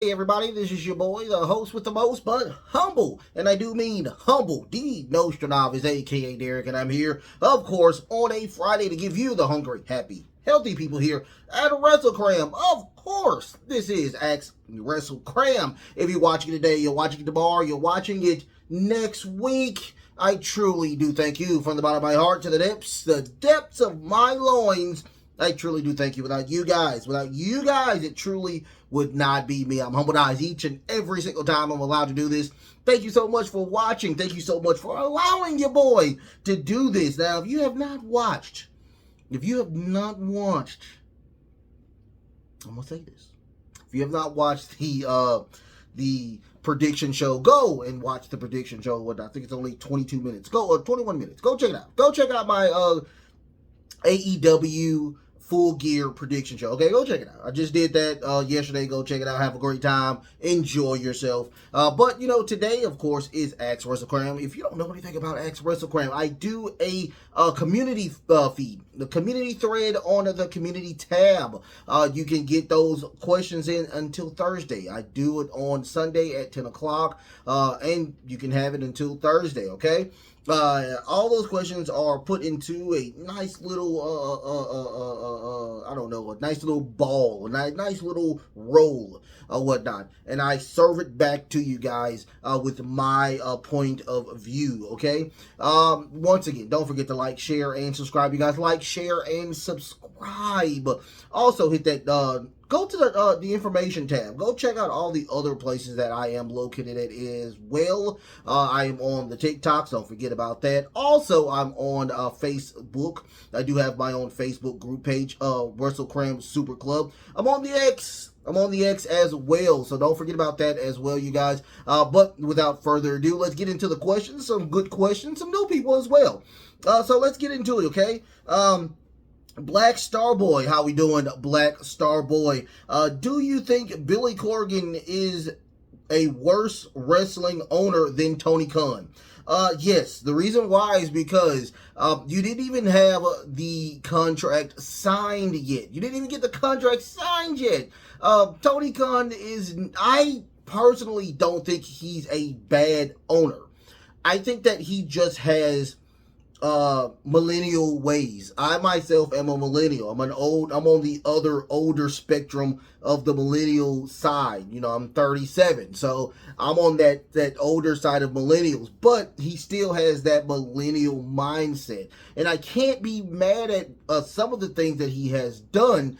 Hey everybody, this is your boy, the host with the most, but humble, and I do mean humble, the Nostradamus, aka Derek, and I'm here, of course, on a Friday to give you the hungry, happy, healthy people here at Wrestlekram. Of course, this is Wrestlekram. If you're watching it today, you're watching it tomorrow, you're watching it next week. I truly do thank you from the bottom of my heart to the depths of my loins. I truly do thank you. Without you guys, it truly would not be me. I'm humbled eyes each and every single time I'm allowed to do this. Thank you so much for watching. Thank you so much for allowing your boy to do this. Now, if you have not watched, I'm gonna say this. If you have not watched the prediction show, go and watch the prediction show. What I think it's only 22 minutes. 21 minutes. Go check it out. Go check out my AEW Full Gear prediction show. Okay, go check it out. I just did that yesterday. Go check it out. Have a great time. Enjoy yourself. But, today, of course, is Axe Wrestlekram. If you don't know anything about Axe Wrestlekram, I do a community feed. The community thread on the community tab. You can get those questions in until Thursday. I do it on Sunday at 10 o'clock. And you can have it until Thursday, okay? All those questions are put into a nice little, a nice little ball, a nice little roll, or whatnot. And I serve it back to you guys with my point of view, okay? Once again, don't forget to like, share, and subscribe. You guys like, share, and subscribe. Also, hit that, go to the information tab. Go check out all the other places that I am located at as well. I am on the TikToks. Don't forget about that. Also, I'm on Facebook. I do have my own Facebook group page, Wrestlekram Super Club. I'm on the X. As well, so don't forget about that as well, you guys. But without further ado, let's get into the questions. Some good questions, some new people as well. So let's get into it, okay? Black Starboy, how we doing, Black Starboy? Do you think Billy Corgan is a worse wrestling owner than Tony Khan? Yes. The reason why is because you didn't even have the contract signed yet. You didn't even get the contract signed yet. Tony Khan I personally don't think he's a bad owner. I think that he just has millennial ways. I myself am a millennial. I'm on the older spectrum of the millennial side. I'm 37, so I'm on that older side of millennials, but he still has that millennial mindset, and I can't be mad at some of the things that he has done.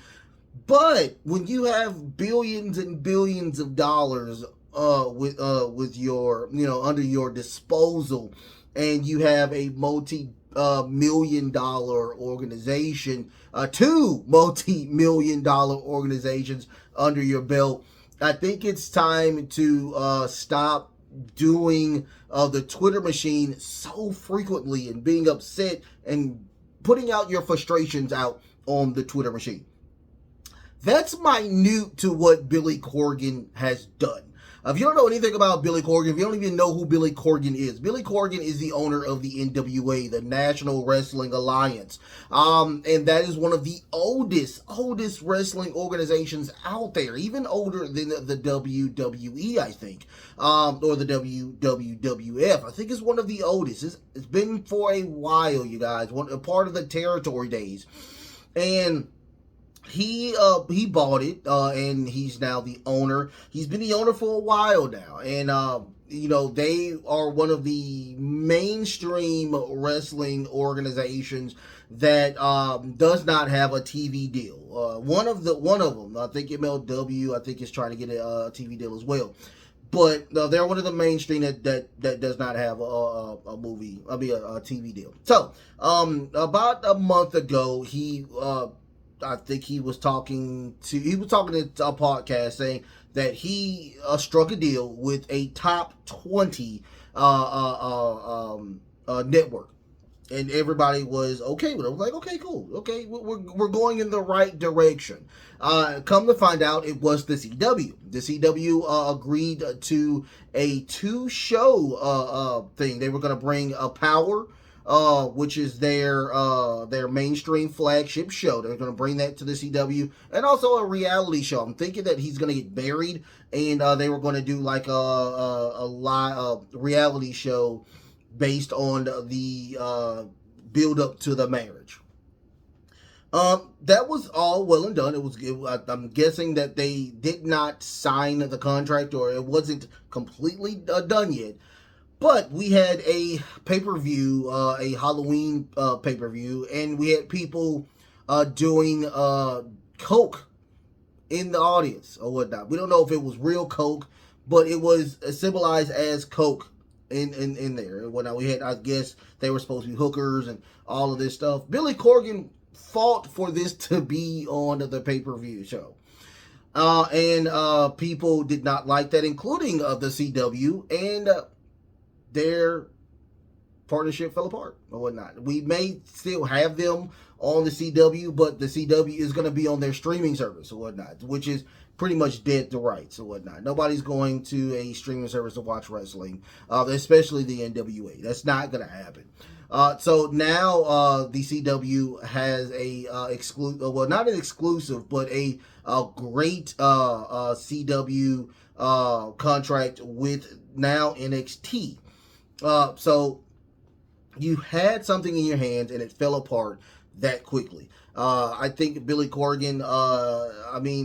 But when you have billions and billions of dollars with your under your disposal, and you have a multi-million-dollar organization, two multi-million-dollar organizations under your belt, I think it's time to stop doing the Twitter machine so frequently and being upset and putting out your frustrations out on the Twitter machine. That's minute to what Billy Corgan has done. If you don't know anything about Billy Corgan, if you don't even know who Billy Corgan is the owner of the NWA, the National Wrestling Alliance. And that is one of the oldest wrestling organizations out there, even older than the WWE, I think, or the WWF. I think it's one of the oldest. It's been for a while, you guys, a part of the territory days. And he bought it, and he's now the owner. He's been the owner for a while now, and they are one of the mainstream wrestling organizations that does not have a TV deal. One of them, I think MLW, I think is trying to get a TV deal as well. But they're one of the mainstream that does not have a TV deal. So about a month ago, I think he was talking to a podcast saying that he struck a deal with a top 20 network, and everybody was okay with it. I was like, okay, cool, okay, we're going in the right direction. Come to find out, it was the CW. The CW agreed to a 2-show thing. They were going to bring a Power which is their mainstream flagship show. They're going to bring that to the CW, and also a reality show. I'm thinking that he's going to get married, and they were going to do like a reality show based on the build up to the marriage. That was all well and done. I'm guessing that they did not sign the contract, or it wasn't completely done yet. But we had a pay-per-view, a Halloween pay-per-view, and we had people doing coke in the audience or whatnot. We don't know if it was real coke, but it was symbolized as coke in there and whatnot. We had, I guess, they were supposed to be hookers and all of this stuff. Billy Corgan fought for this to be on the pay-per-view show. And people did not like that, including the CW, and their partnership fell apart or whatnot. We may still have them on the CW, but the CW is going to be on their streaming service or whatnot, which is pretty much dead to rights or whatnot. Nobody's going to a streaming service to watch wrestling, especially the NWA. That's not going to happen. So now the CW has a not an exclusive, but a great CW contract with now NXT. So you had something in your hands and it fell apart that quickly. I think Billy Corgan,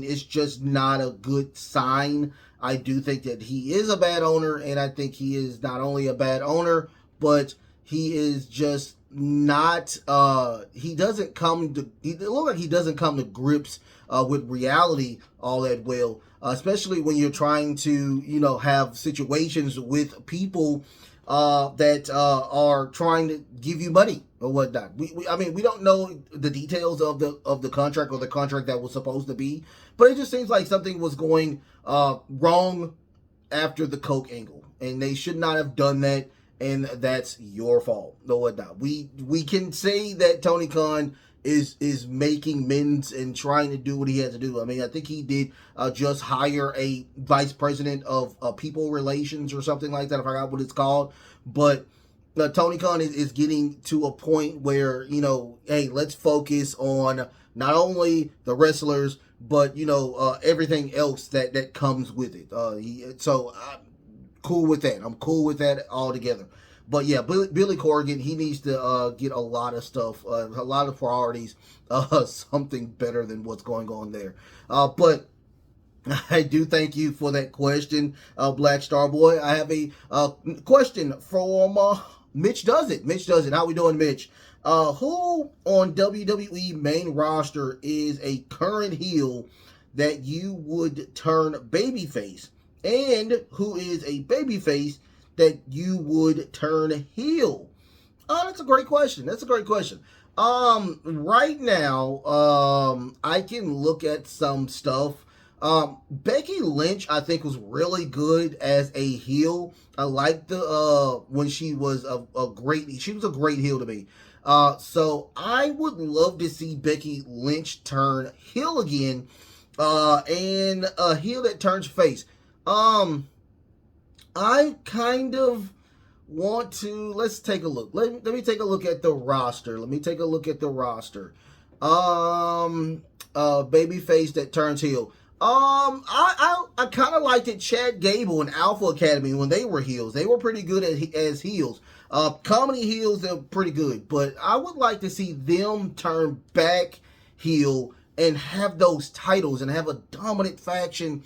it's just not a good sign. I do think that he is a bad owner, and I think he is not only a bad owner, but he is just not, it looks like he doesn't come to grips with reality all that well, especially when you're trying to, have situations with people that are trying to give you money or whatnot. We don't know the details of the contract or the contract that was supposed to be, but it just seems like something was going wrong after the coke angle, and they should not have done that, and that's your fault or whatnot. We can say that Tony Khan is making amends and trying to do what he has to do. I think he did just hire a vice president of people relations or something like that. I forgot what it's called. But Tony Khan is getting to a point where, hey, let's focus on not only the wrestlers, but, everything else that comes with it. So I'm cool with that. I'm cool with that altogether. But yeah, Billy Corgan, he needs to get a lot of stuff, a lot of priorities, something better than what's going on there. But I do thank you for that question, Black Star Boy. I have a question from Mitch Does It. Mitch Does It. How we doing, Mitch? Who on WWE main roster is a current heel that you would turn babyface? And who is a babyface that you would turn heel? That's a great question. Right now, I can look at some stuff. Becky Lynch, I think, was really good as a heel. I liked when she was a great heel to me. So I would love to see Becky Lynch turn heel again, and a heel that turns face. I kind of want to, let's take a look. Let me take a look at the roster. Babyface that turns heel. I kind of liked it. Chad Gable and Alpha Academy, when they were heels, they were pretty good as heels. Comedy heels, they're pretty good, but I would like to see them turn back heel and have those titles and have a dominant faction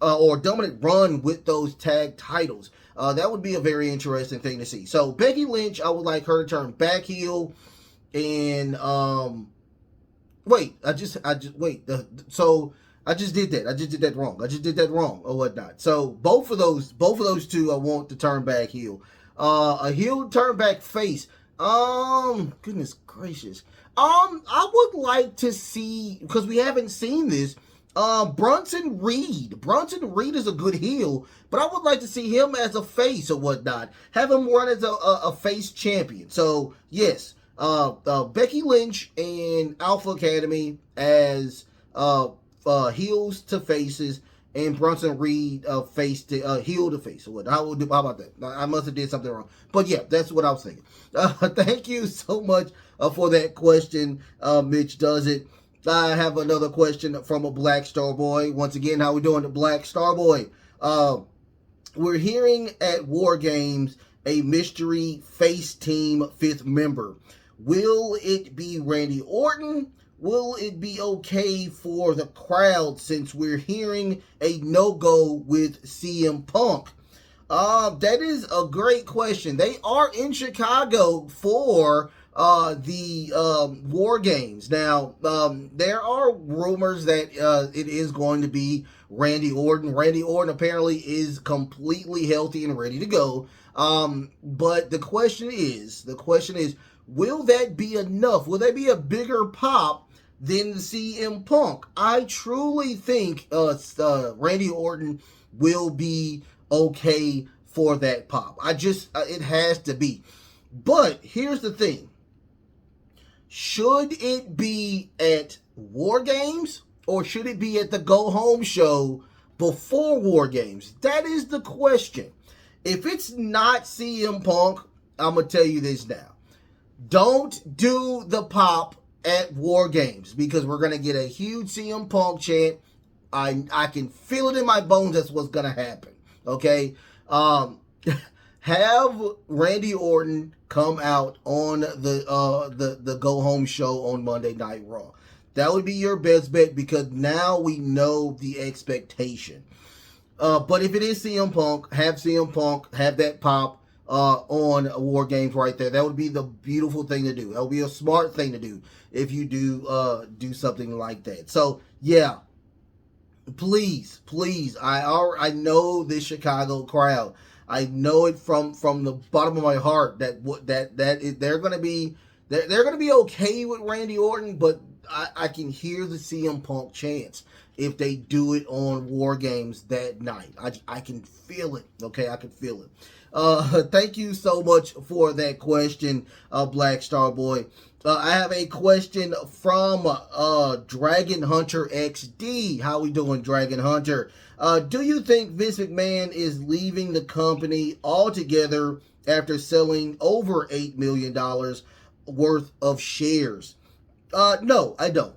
or dominant run with those tag titles. That would be a very interesting thing to see. So Becky Lynch, I would like her to turn back heel, and I just did that. I just did that wrong or whatnot. So both of those two I want to turn back heel. A heel turn back face. Goodness gracious. I would like to see, because we haven't seen this, Bronson Reed. Bronson Reed is a good heel, but I would like to see him as a face or whatnot. Have him run as a face champion. So yes, Becky Lynch and Alpha Academy as heels to faces, and Bronson Reed heel to face. So how about that? I must have did something wrong. But yeah, that's what I was thinking. Thank you so much for that question, Mitch Does It. I have another question from a Black Star Boy. Once again, how we doing, the Black Star Boy? We're hearing at War Games a mystery face team fifth member. Will it be Randy Orton? Will it be okay for the crowd since we're hearing a no-go with CM Punk? That is a great question. They are in Chicago for the War Games. Now, there are rumors that it is going to be Randy Orton. Randy Orton apparently is completely healthy and ready to go. But the question is, will that be enough? Will that be a bigger pop than CM Punk? I truly think Randy Orton will be okay for that pop. It has to be. But here's the thing. Should it be at War Games or should it be at the Go Home show before War Games? That is the question. If it's not CM Punk, I'm going to tell you this now. Don't do the pop at War Games because we're going to get a huge CM Punk chant. I can feel it in my bones. That's what's going to happen. Okay? Have Randy Orton come out on the Go Home show on Monday Night Raw. That would be your best bet because now we know the expectation. But if it is CM Punk, have that pop on War Games right there. That would be the beautiful thing to do. That would be a smart thing to do if you do something like that. So yeah, please, I know this Chicago crowd. I know it from the bottom of my heart that they're gonna be okay with Randy Orton, but I can hear the CM Punk chants if they do it on War Games that night. I can feel it. Okay, I can feel it. Thank you so much for that question, Black Star Boy. I have a question from Dragon Hunter XD. How we doing, Dragon Hunter? Do you think Vince McMahon is leaving the company altogether after selling over $8 million worth of shares? No, I don't.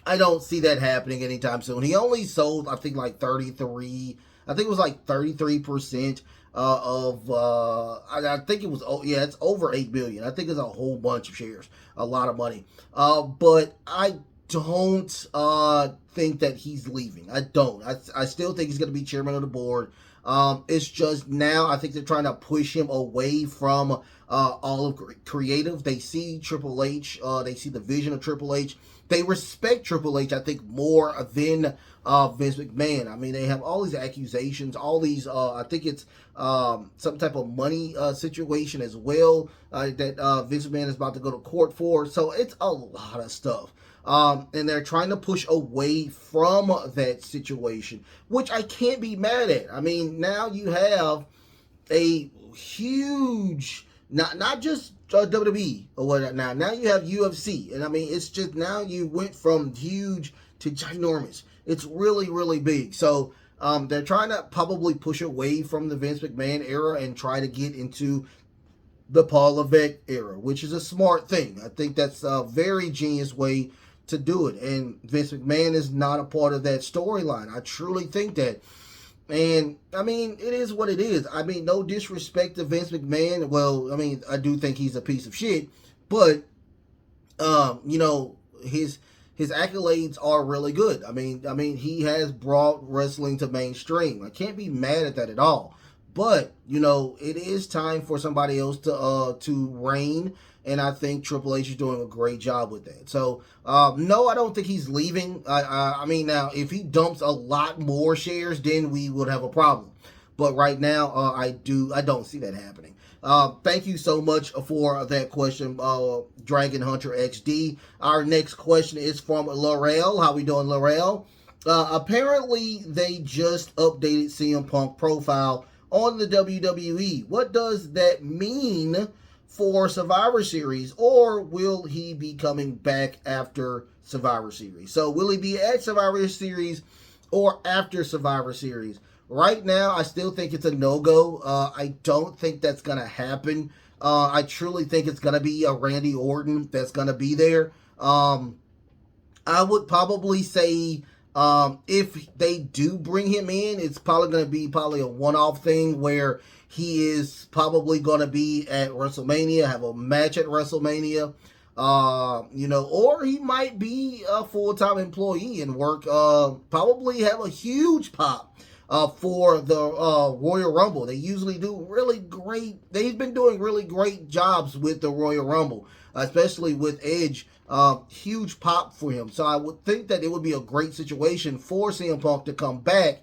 I don't see that happening anytime soon. He only sold, I think, like 33. I think it was like 33% I think it was, it's over 8 billion. I think it's a whole bunch of shares, a lot of money. But I don't think that he's leaving. I don't. I still think he's going to be chairman of the board. It's just now I think they're trying to push him away from all of creative. They see Triple H. They see the vision of Triple H. They respect Triple H, I think, more than Vince McMahon. I mean, they have all these accusations, all these, I think it's some type of money situation as well that Vince McMahon is about to go to court for. So it's a lot of stuff. And they're trying to push away from that situation, which I can't be mad at. I mean, now you have a huge, not just WWE or whatnot. Now you have UFC, and I mean, it's just now you went from huge to ginormous. It's really, really big. So they're trying to probably push away from the Vince McMahon era and try to get into the Paul Levesque era, which is a smart thing. I think that's a very genius way to do it. And Vince McMahon is not a part of that storyline. I truly think that. And, I mean, it is what it is. I mean, no disrespect to Vince McMahon. Well, I mean, I do think he's a piece of shit. But, you know, his accolades are really good. I mean, he has brought wrestling to mainstream. I can't be mad at that at all. But, you know, it is time for somebody else to reign. And I think Triple H is doing a great job with that. So, no, I don't think he's leaving. I mean, now, if he dumps a lot more shares, then we would have a problem. But right now, I don't see that happening. Thank you so much for that question, Dragon Hunter XD. Our next question is from Laurel. How we doing, Laurel? Apparently, they just updated CM Punk profile on the WWE. What does that mean for Survivor Series, or will he be coming back after Survivor Series? So will he be at Survivor Series, or after Survivor Series. Right now, I still think it's a no-go. I don't think that's going to happen. I truly think it's going to be a Randy Orton that's going to be there. I would probably say if they do bring him in, it's probably going to be a one-off thing where he is probably going to be at WrestleMania, have a match at WrestleMania, or he might be a full-time employee and work, probably have a huge pop for the Royal Rumble. They usually do really great. They've been doing really great jobs with the Royal Rumble, especially with Edge. Huge pop for him. So I would think that it would be a great situation for CM Punk to come back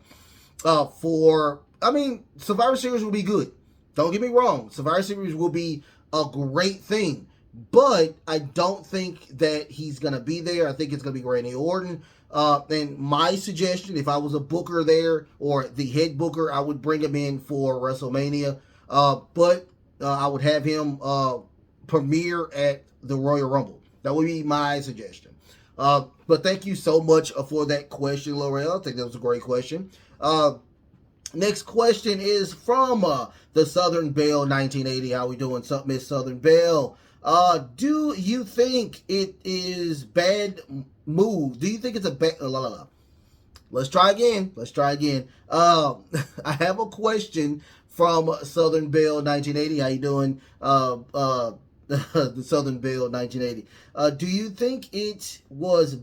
Survivor Series will be good. Don't get me wrong. Survivor Series will be a great thing. But I don't think that he's going to be there. I think it's going to be Randy Orton. And my suggestion, if I was a booker there or the head booker, I would bring him in for WrestleMania. But I would have him premiere at the Royal Rumble. That would be my suggestion. But thank you so much for that question, L'Oreal. I think that was a great question. Next question is from the Southern Belle 1980. How we doing, Miss Southern Belle? Do you think it is bad move? Do you think it's a bad... Let's try again. I have a question from Southern Belle 1980. How you doing? The Southern Belle 1980. Do you think it was a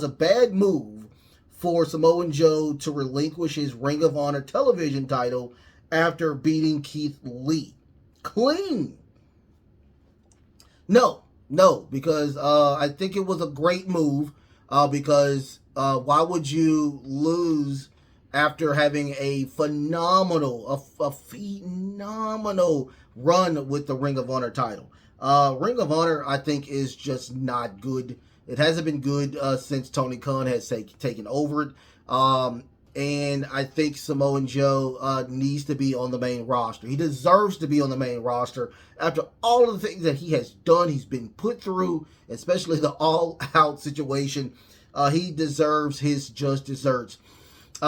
bad move for Samoan Joe to relinquish his Ring of Honor television title after beating Keith Lee? Clean. No, because I think it was a great move because why would you lose after having a phenomenal run with the Ring of Honor title? Ring of Honor, I think, is just not good. It hasn't been good since Tony Khan has taken over it. And I think Samoan Joe needs to be on the main roster. He deserves to be on the main roster after all of the things that he has done. He's been put through, especially the all-out situation. He deserves his just desserts.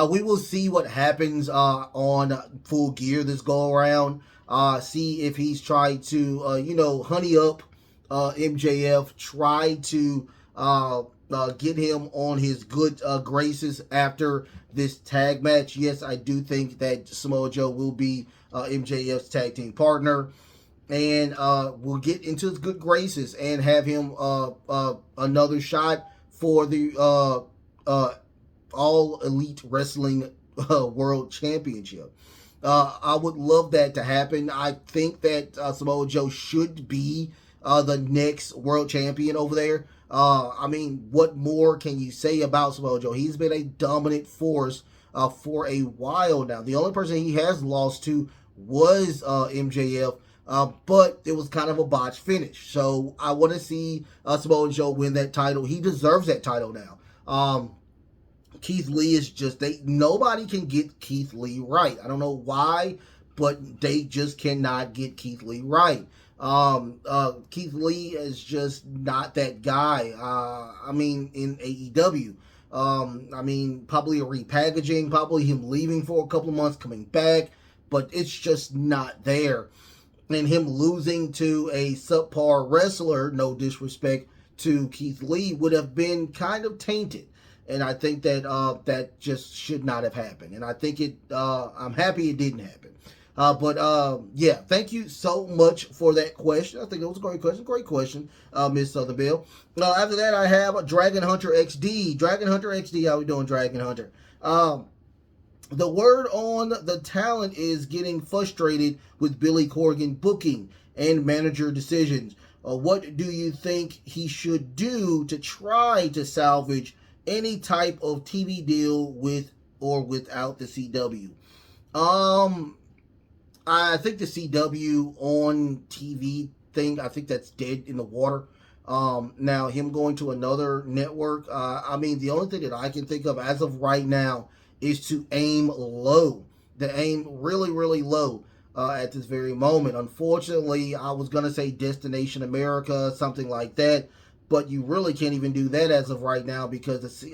We will see what happens on Full Gear this go-around. See if he's tried to, honey up MJF, try to get him on his good graces after this tag match. Yes, I do think that Samoa Joe will be MJF's tag team partner, and we'll get into his good graces and have him another shot for the All Elite Wrestling World Championship. I would love that to happen. I think that Samoa Joe should be the next world champion over there. What more can you say about Samoa Joe? He's been a dominant force for a while now. The only person he has lost to was MJF, but it was kind of a botched finish. So I want to see Samoa Joe win that title. He deserves that title now. Keith Lee is nobody can get Keith Lee right. I don't know why, but they just cannot get Keith Lee right. Keith Lee is just not that guy. In AEW. Probably a repackaging, probably him leaving for a couple of months, coming back, but it's just not there. And him losing to a subpar wrestler, no disrespect to Keith Lee, would have been kind of tainted. And I think that that just should not have happened. And I think I'm happy it didn't happen. Thank you so much for that question. I think it was a great question, Miss Southern Belle. After that, I have Dragon Hunter XD. Dragon Hunter XD, how we doing, Dragon Hunter? The word on the talent is getting frustrated with Billy Corgan booking and manager decisions. What do you think he should do to try to salvage any type of TV deal with or without the CW? I think the CW on TV thing, I think that's dead in the water. Now, him going to another network, the only thing that I can think of as of right now is to aim low. To aim really, really low at this very moment. Unfortunately, I was going to say Destination America, something like that, but you really can't even do that as of right now because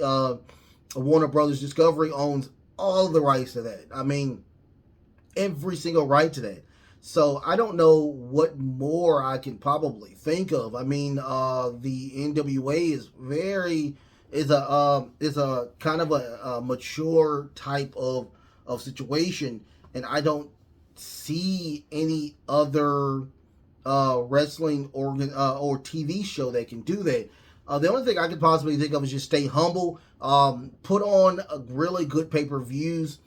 Warner Brothers Discovery owns all of the rights to that. I mean, every single right to that. So I don't know what more I can probably think of. I mean, the NWA is a kind of a mature type of situation, and I don't see any other wrestling or TV show that can do that. The only thing I could possibly think of is just stay humble, put on really good pay-per-views.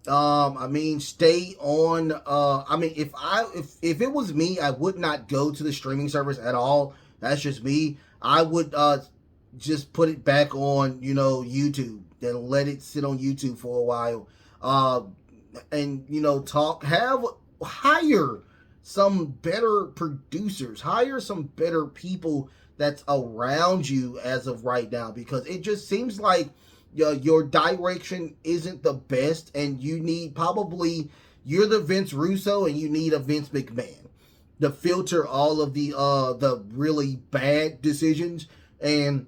I mean, stay on. I mean, if it was me, I would not go to the streaming service at all. That's just me. I would just put it back on, YouTube, and let it sit on YouTube for a while. And hire some better producers, hire some better people that's around you as of right now, because it just seems like your direction isn't the best, and you need you're the Vince Russo, and you need a Vince McMahon to filter all of the really bad decisions, and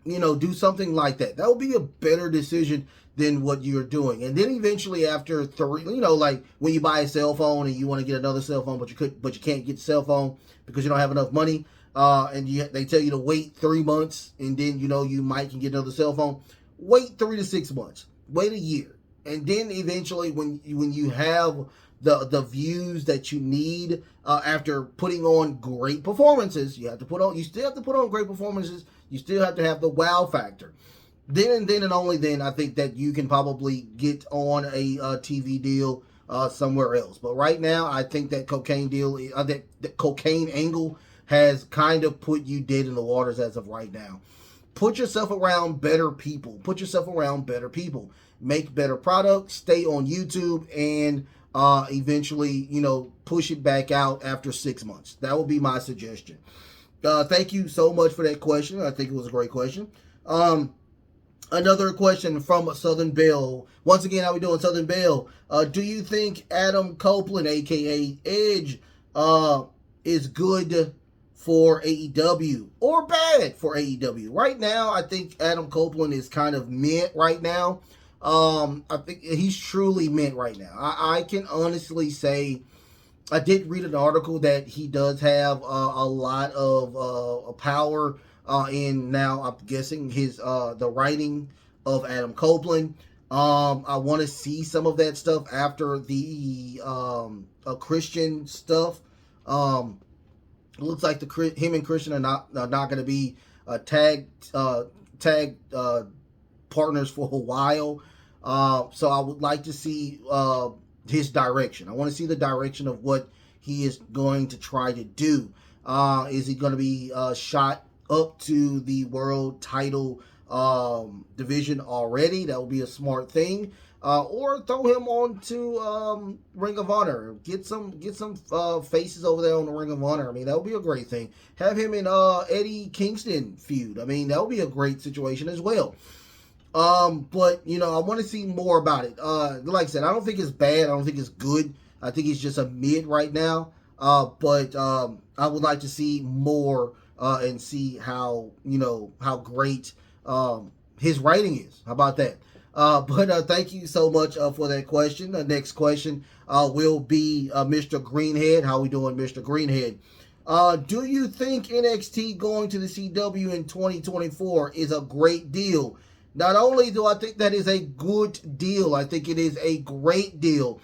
do something like that. That would be a better decision than what you're doing. And then eventually, after three, like when you buy a cell phone and you want to get another cell phone, but you can't get the cell phone because you don't have enough money, and they tell you to wait 3 months, and then you might can get another cell phone. Wait 3 to 6 months. Wait a year, and then eventually, when you have the views that you need, after putting on great performances, you still have to put on great performances. You still have to have the wow factor. Then and only then, I think that you can probably get on a TV deal somewhere else. But right now, I think that cocaine deal, that cocaine angle has kind of put you dead in the waters as of right now. Put yourself around better people. Make better products. Stay on YouTube, and eventually, push it back out after 6 months. That would be my suggestion. Thank you so much for that question. I think it was a great question. Another question from Southern Belle. Once again, how we doing, Southern Belle? Do you think Adam Copeland, aka Edge, is good for AEW or bad for AEW? Right now, I think Adam Copeland is kind of mint right now. I think he's truly mint right now. I can honestly say, I did read an article that he does have a lot of power in, now I'm guessing, his the writing of Adam Copeland. I want to see some of that stuff after the Christian stuff. It looks like him and Christian are not going to be tag partners for a while. So I would like to see his direction. I want to see the direction of what he is going to try to do. Is he going to be shot up to the world title division already? That would be a smart thing. Or throw him on to Ring of Honor. Get some faces over there on the Ring of Honor. I mean, that would be a great thing. Have him in Eddie Kingston feud. I mean, that would be a great situation as well. But I want to see more about it. Like I said, I don't think it's bad. I don't think it's good. I think he's just a mid right now. But I would like to see more and see how great his writing is. How about that? But thank you so much for that question. The next question will be Mr. Greenhead. How we doing, Mr. Greenhead? Do you think NXT going to the CW in 2024 is a great deal? Not only do I think that is a good deal, I think it is a great deal.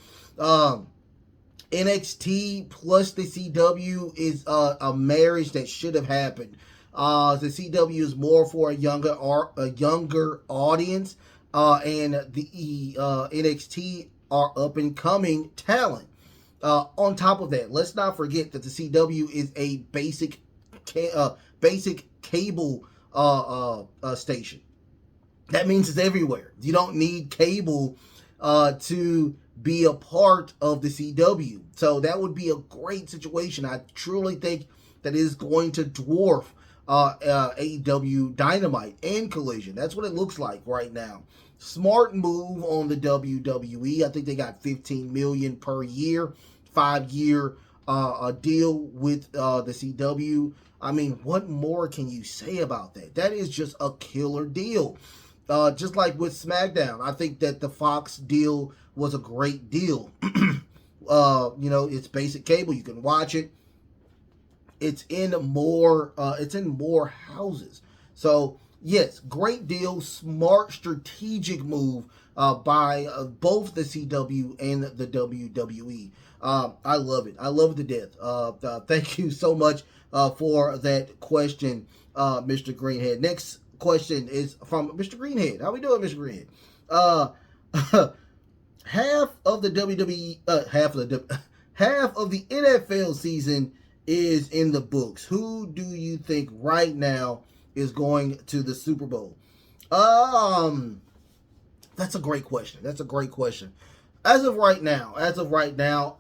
NXT plus the CW is a marriage that should have happened. The CW is more for a younger audience, and the NXT are up and coming talent. On top of that, let's not forget that the CW is a basic cable station. That means it's everywhere. You don't need cable to be a part of the CW. So that would be a great situation. I truly think that is going to dwarf AEW Dynamite and Collision. That's what it looks like right now. Smart move on the WWE. I think they got $15 million per year, 5-year deal with the CW. I mean, what more can you say about that? That is just a killer deal. just like with SmackDown, I think that the Fox deal was a great deal. It's basic cable. You can watch it. It's in more houses. So yes, great deal, smart strategic move by both the CW and the WWE. I love it. I love it to death. Thank you so much for that question, Mr. Greenhead. Next question is from Mr. Greenhead. How we doing, Mr. Greenhead? Half of the WWE, half of the NFL season is in the books. Who do you think right now is going to the Super Bowl? That's a great question. As of right now,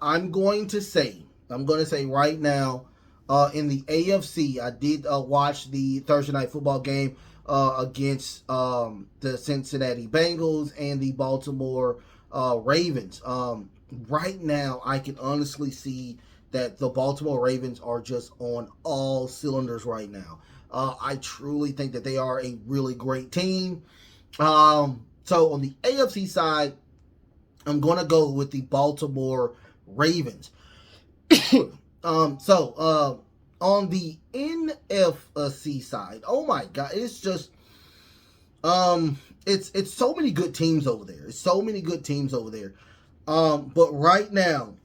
I'm going to say right now, in the AFC, I did watch the Thursday night football game against the Cincinnati Bengals and the Baltimore Ravens. Right now, I can honestly see that the Baltimore Ravens are just on all cylinders right now. I truly think that they are a really great team. So on the AFC side, I'm going to go with the Baltimore Ravens. On the NFC side, oh my God, it's just, it's so many good teams over there. But right now,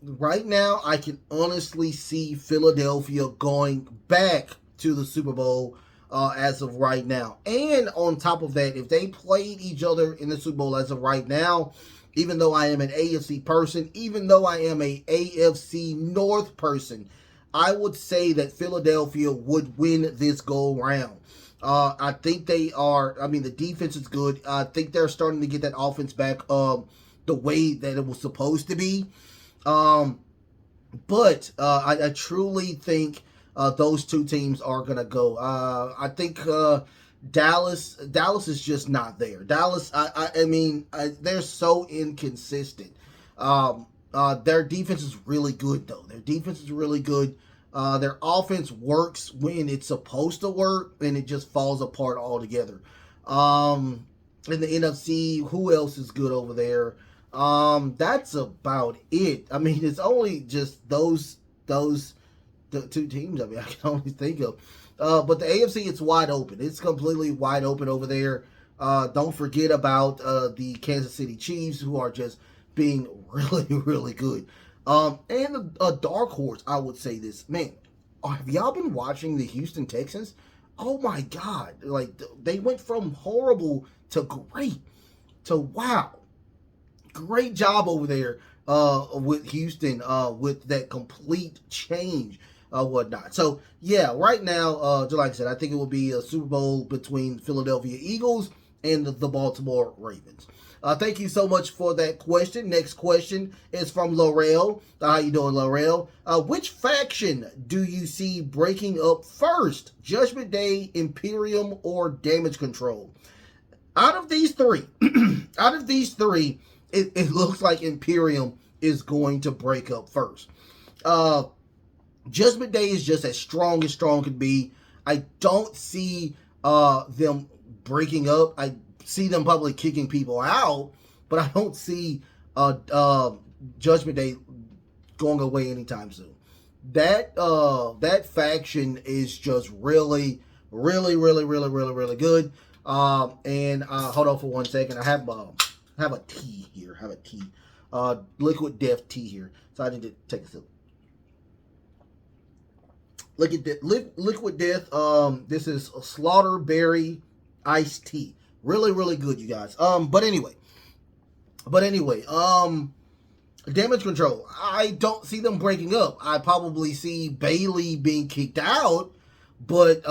I can honestly see Philadelphia going back to the Super Bowl as of right now. And on top of that, if they played each other in the Super Bowl as of right now, even though I am an AFC person, even though I am a AFC North person, I would say that Philadelphia would win this go round. I think they are. I mean, the defense is good. I think they're starting to get that offense back the way that it was supposed to be. But I truly think those two teams are going to go. I think Dallas is just not there. Dallas, I mean, they're so inconsistent. Their defense is really good, though. Their offense works when it's supposed to work, and it just falls apart altogether. In the NFC, who else is good over there? That's about it. I mean, it's only just the two teams. I mean, I can only think of. But the AFC, it's wide open. It's completely wide open over there. Don't forget about the Kansas City Chiefs, who are just being really, really good. And a dark horse, I would say this. Man, have y'all been watching the Houston Texans? Oh my God. Like, they went from horrible to great to wow. Great job over there with Houston with that complete change whatnot. So, yeah, right now, just like I said, I think it will be a Super Bowl between Philadelphia Eagles and the Baltimore Ravens. Thank you so much for that question. Next question is from Laurel. How you doing, Laurel? Which faction do you see breaking up first? Judgment Day, Imperium, or Damage Control? Out of these three, it looks like Imperium is going to break up first. Judgment Day is just as strong can be. I don't see them breaking up. I see them probably kicking people out, but I don't see Judgment Day going away anytime soon. That faction is just really good. And hold on for 1 second. I have a tea here. Liquid Death tea here. So I need to take a sip. Look at that. Liquid Death. This is a Slaughterberry iced tea. Really good, you guys. But anyway, Damage Control. I don't see them breaking up. I probably see Bailey being kicked out, but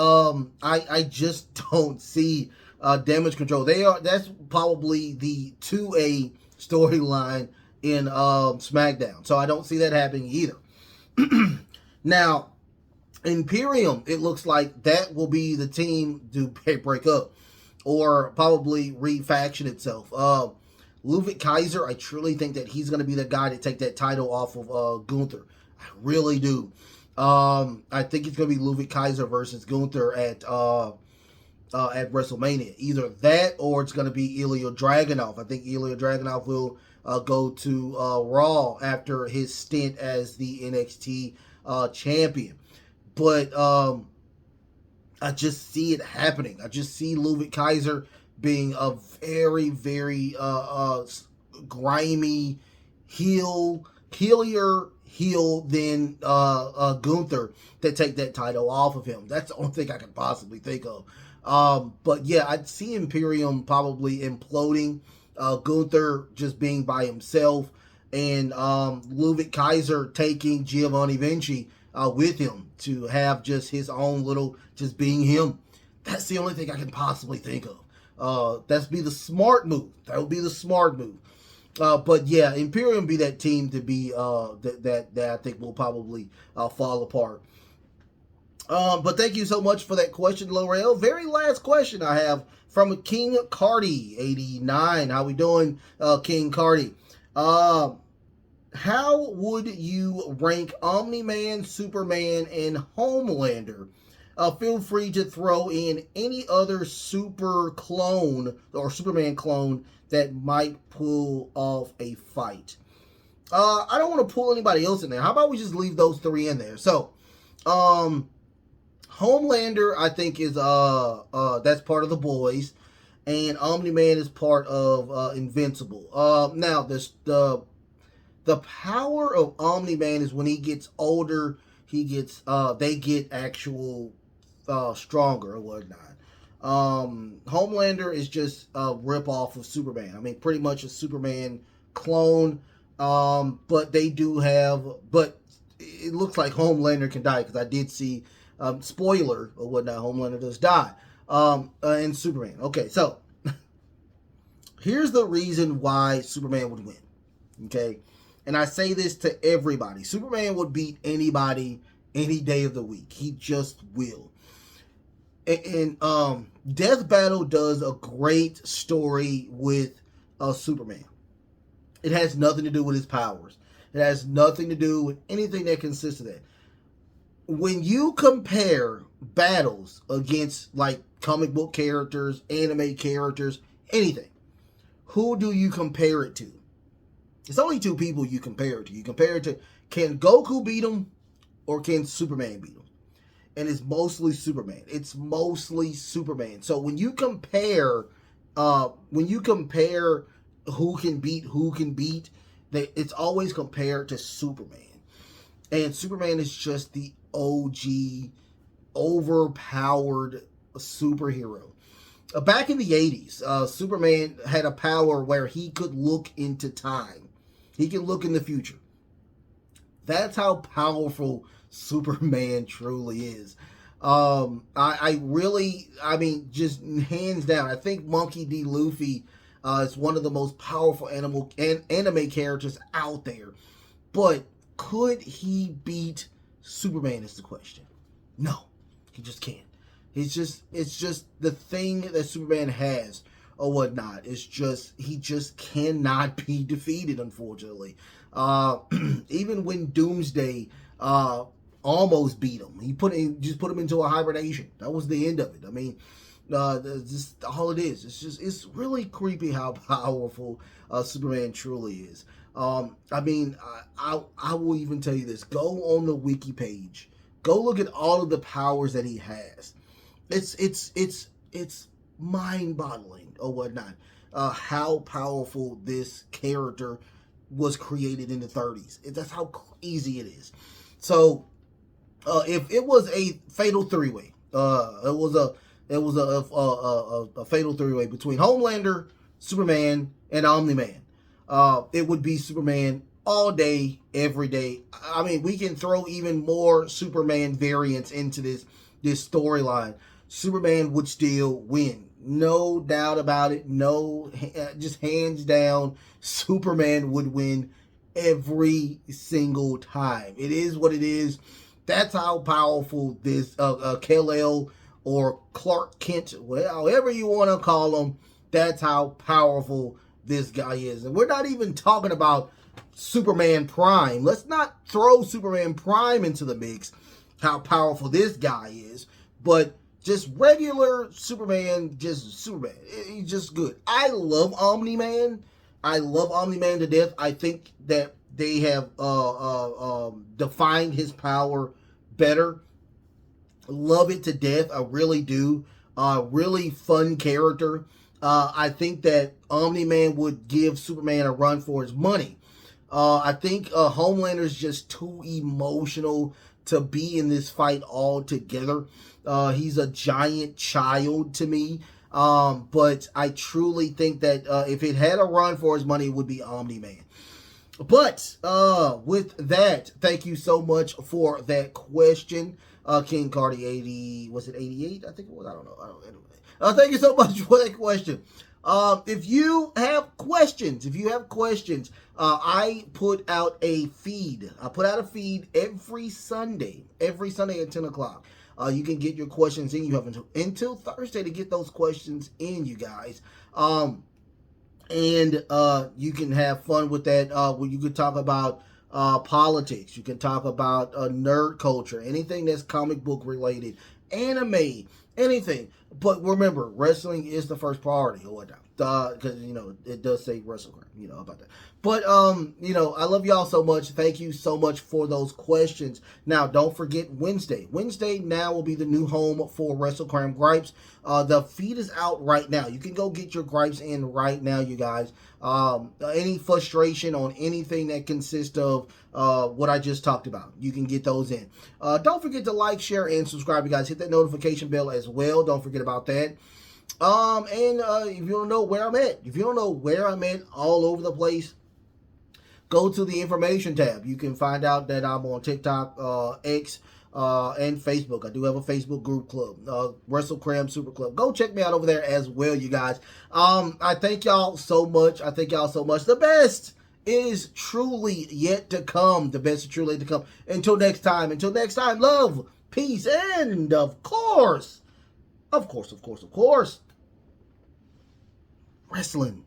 I just don't see Damage Control. That's probably the 2A storyline in SmackDown. So I don't see that happening either. Now, Imperium, it looks like that will be the team to break up or probably refaction itself. Ludwig Kaiser, I truly think that he's going to be the guy to take that title off of Gunther. I really do. I think it's going to be Ludwig Kaiser versus Gunther at at WrestleMania. Either that or it's going to be Ilya Dragunov. I think Ilya Dragunov will go to Raw after his stint as the NXT champion. But I just see it happening. I just see Ludwig Kaiser being a very, very grimy heelier heel than Gunther to take that title off of him. That's the only thing I can possibly think of. But yeah, I'd see Imperium probably imploding. Gunther just being by himself, and Ludwig Kaiser taking Giovanni Vinci with him to have just his own little, just being him. That's the only thing I can possibly think of. That'd be the smart move. That would be the smart move. But yeah, Imperium be that team to be that I think will probably fall apart. But thank you so much for that question, L'Oreal. Very last question I have from King Cardi 89. How we doing, King Cardi? How would you rank Omni-Man, Superman, and Homelander? Feel free to throw in any other super clone or Superman clone that might pull off a fight. I don't want to pull anybody else in there. How about we just leave those three in there? So, Homelander, I think, is that's part of the boys, and Omni-Man is part of Invincible. Now, the power of Omni-Man is when he gets older, they get actual stronger or whatnot. Homelander is just a rip-off of Superman. I mean, pretty much a Superman clone, but they do have, but it looks like Homelander can die, because I did see, spoiler or whatnot, Homelander does die, in Superman. Okay, so, here's the reason why Superman would win, okay? And I say this to everybody. Superman would beat anybody any day of the week. He just will. And Death Battle does a great story with Superman. It has nothing to do with his powers. It has nothing to do with anything that consists of that. When you compare battles against, like, comic book characters, anime characters, anything, who do you compare it to? It's only two people you compare it to. You compare it to, can Goku beat him or can Superman beat him? And it's mostly Superman. It's mostly Superman. So when you compare who can beat, it's always compared to Superman. And Superman is just the OG, overpowered superhero. Back in the 80s, Superman had a power where he could look into time. He can look in the future. That's how powerful Superman truly is. I mean, just hands down, I think Monkey D. Luffy is one of the most powerful anime characters out there. But could he beat Superman is the question. No, he just can't. It's just the thing that Superman has or whatnot. He just cannot be defeated, unfortunately. Even when Doomsday almost beat him, he just put him into a hibernation. That was the end of it. I mean, just all it is. It's really creepy how powerful Superman truly is. I mean, I will even tell you this. Go on the wiki page. Go look at all of the powers that he has. It's mind-boggling or whatnot. How powerful this character was created in the 30s. That's how crazy it is. So, if it was a fatal three-way, it was a fatal three-way between Homelander, Superman, and Omni-Man. It would be Superman all day, every day. I mean, we can throw even more Superman variants into this storyline. Superman would still win. No doubt about it. No, just hands down, Superman would win every single time. It is what it is. That's how powerful this Kal-El or Clark Kent, however you want to call him, that's how powerful this guy is. And we're not even talking about Superman Prime. Let's not throw Superman Prime into the mix, how powerful this guy is. But just regular Superman, just Superman. He's just good. I love Omni-Man. I love Omni-Man to death. I think that they have defined his power better. Love it to death. I really do. Really fun character. I think that Omni-Man would give Superman a run for his money. I think Homelander's just too emotional to be in this fight altogether. He's a giant child to me. But I truly think that if it had a run for his money, it would be Omni-Man. But with that, thank you so much for that question. King Cardi 80, was it 88? I think it was. I don't know. Anyway. Thank you so much for that question. If you have questions, I put out a feed. I put out a feed every Sunday at 10 o'clock. You can get your questions in. You have until Thursday to get those questions in, you guys. And you can have fun with that. Where you could talk about politics. You can talk about nerd culture, anything that's comic book related, anime, anything. But remember, wrestling is the first priority or whatnot. Because, it does say Wrestlekram, about that. But, I love y'all so much. Thank you so much for those questions. Now, don't forget Wednesday. Wednesday now will be the new home for Wrestlekram Gripes. The feed is out right now. You can go get your gripes in right now, you guys. Any frustration on anything that consists of what I just talked about, you can get those in. Don't forget to like, share, and subscribe, you guys. Hit that notification bell as well. Don't forget about that. If you don't know where I'm at, all over the place, go to the information tab. You can find out that I'm on TikTok, X, and Facebook. I do have a Facebook group club, Wrestlekram Super Club. Go check me out over there as well, you guys. I thank y'all so much. The best is truly yet to come. Until next time, love, peace, and of course, wrestling